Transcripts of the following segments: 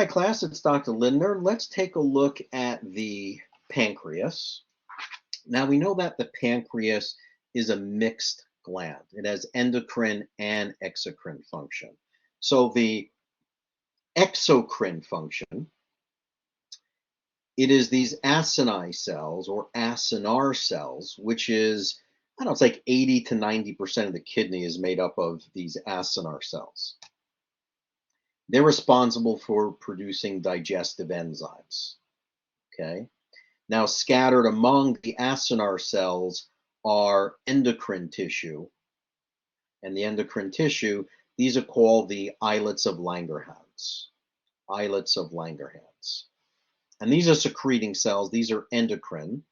Hi class, it's Dr. Lindner. Let's take a look at the pancreas. Now we know that the pancreas is a mixed gland. It has endocrine and exocrine function. So the exocrine function, it is these acini cells or acinar cells, which is, I don't know, it's like 80 to 90% of the kidney is made up of these acinar cells. They're responsible for producing digestive enzymes. Okay. Now, scattered among the acinar cells are endocrine tissue. And the endocrine tissue, these are called the islets of Langerhans. Islets of Langerhans. And these are secreting cells. These are endocrine.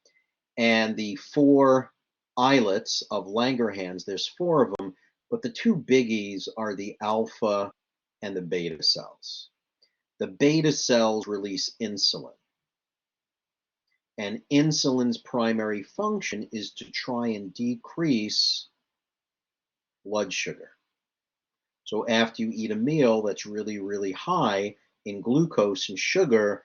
And the four islets of Langerhans, there's four of them, but the two biggies are the alpha and the beta cells. The beta cells release insulin. And insulin's primary function is to try and decrease blood sugar. So after you eat a meal that's really, really high in glucose and sugar,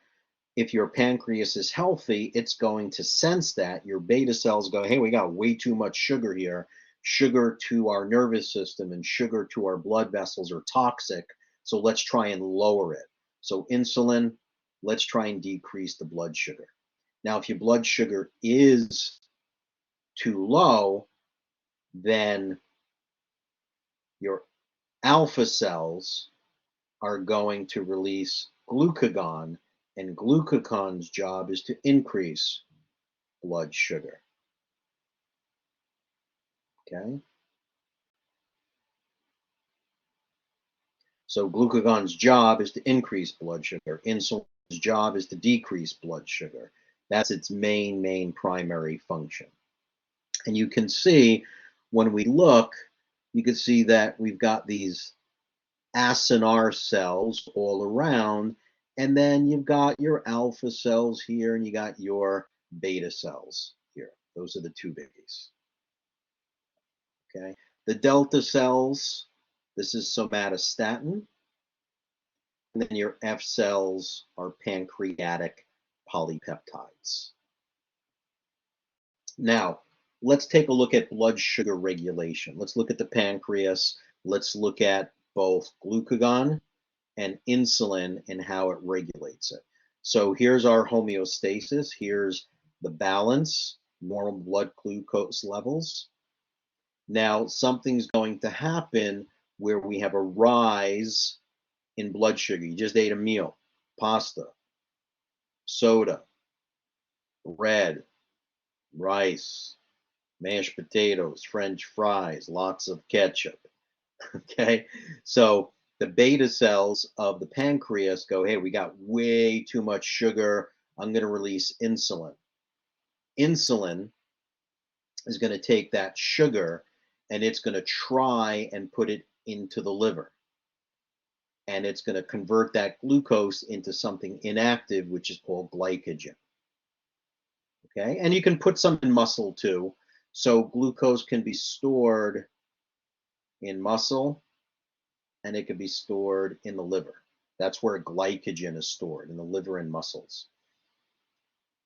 if your pancreas is healthy, it's going to sense that. Your beta cells go, hey, we got way too much sugar here. Sugar to our nervous system and sugar to our blood vessels are toxic. So let's try and lower it. So insulin, let's try and decrease the blood sugar. Now, if your blood sugar is too low, then your alpha cells are going to release glucagon, and glucagon's job is to increase blood sugar. Okay? So glucagon's job is to increase blood sugar. Insulin's job is to decrease blood sugar. That's its main primary function. And you can see when we look, you can see that we've got these acinar cells all around, and then you've got your alpha cells here, and you got your beta cells here. Those are the two biggies. Okay, the delta cells, this is somatostatin, and then your F cells are pancreatic polypeptides. Now, let's take a look at blood sugar regulation. Let's look at the pancreas. Let's look at both glucagon and insulin and how it regulates it. So here's our homeostasis. Here's the balance, normal blood glucose levels. Now, something's going to happen where we have a rise in blood sugar. You just ate a meal, pasta, soda, bread, rice, mashed potatoes, French fries, lots of ketchup. Okay, so the beta cells of the pancreas go, hey, we got way too much sugar. I'm going to release insulin. Insulin is going to take that sugar and it's going to try and put it into the liver. And it's going to convert that glucose into something inactive, which is called glycogen. Okay, and you can put some in muscle too. So glucose can be stored in muscle and it can be stored in the liver. That's where glycogen is stored, in the liver and muscles.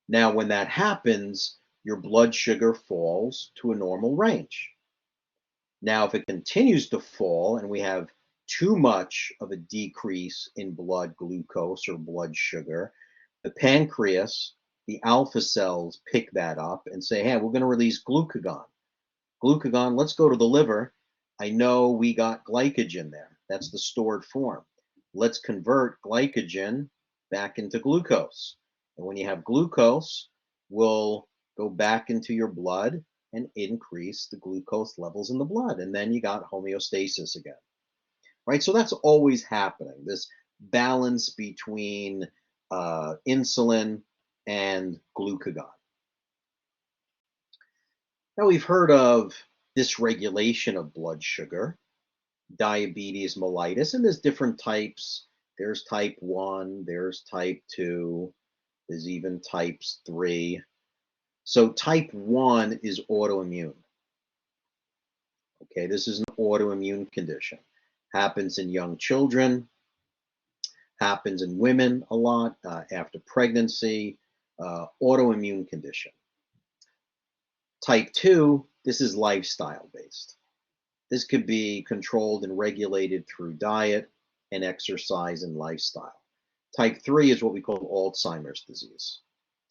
Now, when that happens, your blood sugar falls to a normal range. Now, if it continues to fall and we have too much of a decrease in blood glucose or blood sugar, the pancreas, the alpha cells pick that up and say, hey, we're going to release glucagon. Glucagon, let's go to the liver. I know we got glycogen there. That's the stored form. Let's convert glycogen back into glucose. And when you have glucose, we'll go back into your blood and increase the glucose levels in the blood. And then you got homeostasis again. Right? So that's always happening, this balance between insulin and glucagon. Now we've heard of dysregulation of blood sugar, diabetes mellitus, and there's different types. There's type 1, there's type 2, there's even types 3. So type 1 is autoimmune. Okay, this is an autoimmune condition. Happens in young children. Happens in women a lot after pregnancy, autoimmune condition. Type 2, this is lifestyle based. This could be controlled and regulated through diet and exercise and lifestyle. Type 3 is what we call Alzheimer's disease.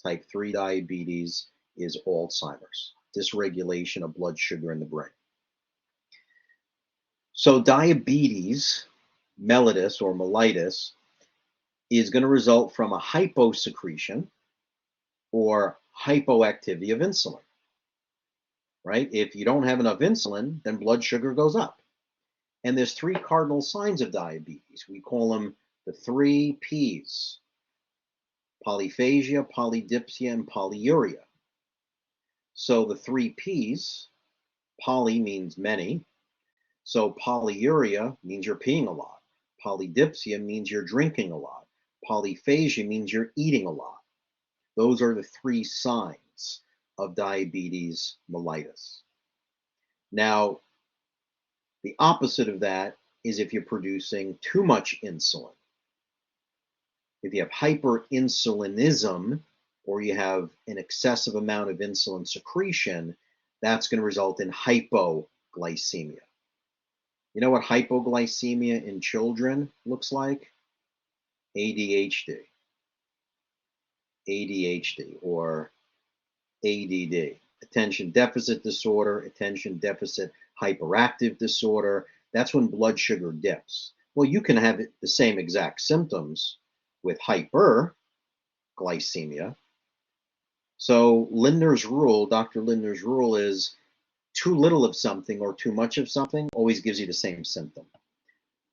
Type 3 diabetes is Alzheimer's, dysregulation of blood sugar in the brain. So diabetes mellitus or mellitus is going to result from a hyposecretion or hypoactivity of insulin, right? If you don't have enough insulin, then blood sugar goes up. And there's three cardinal signs of diabetes. We call them the three P's: polyphagia, polydipsia, and polyuria. So the three P's, poly means many. So polyuria means you're peeing a lot. Polydipsia means you're drinking a lot. Polyphagia means you're eating a lot. Those are the three signs of diabetes mellitus. Now, the opposite of that is if you're producing too much insulin. If you have hyperinsulinism, or you have an excessive amount of insulin secretion, that's going to result in hypoglycemia. You know what hypoglycemia in children looks like? ADHD. ADHD or ADD. Attention deficit disorder, attention deficit hyperactive disorder. That's when blood sugar dips. Well, you can have the same exact symptoms with hyperglycemia. So Lindner's rule, Dr. Lindner's rule is too little of something or too much of something always gives you the same symptom.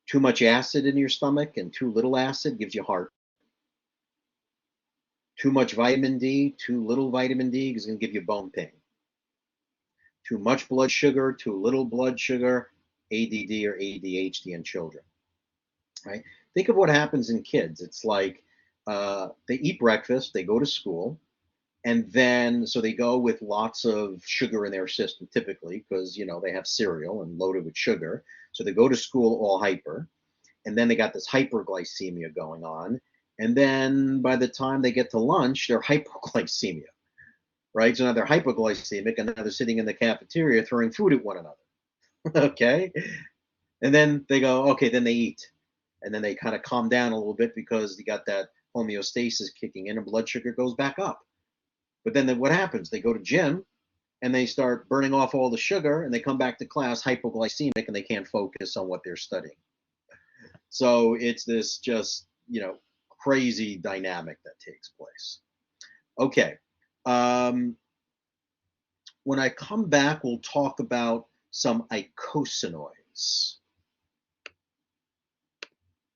Too much acid in your stomach and too little acid gives you heart. Too much vitamin D, too little vitamin D is going to give you bone pain. Too much blood sugar, too little blood sugar, ADD or ADHD in children, right? Think of what happens in kids. It's like they eat breakfast, they go to school, and then so they go with lots of sugar in their system typically because they have cereal and loaded with sugar. So they go to school all hyper, and then they got this hyperglycemia going on. And then by the time they get to lunch, they're hypoglycemia, right? So now they're hypoglycemic, and now they're sitting in the cafeteria throwing food at one another. Okay. And then they go, okay, then they eat. And then they kind of calm down a little bit because you got that homeostasis kicking in and blood sugar goes back up. But then what happens? They go to gym and they start burning off all the sugar and they come back to class hypoglycemic and they can't focus on what they're studying. So it's this just, crazy dynamic that takes place. Okay. When I come back, we'll talk about some eicosanoids.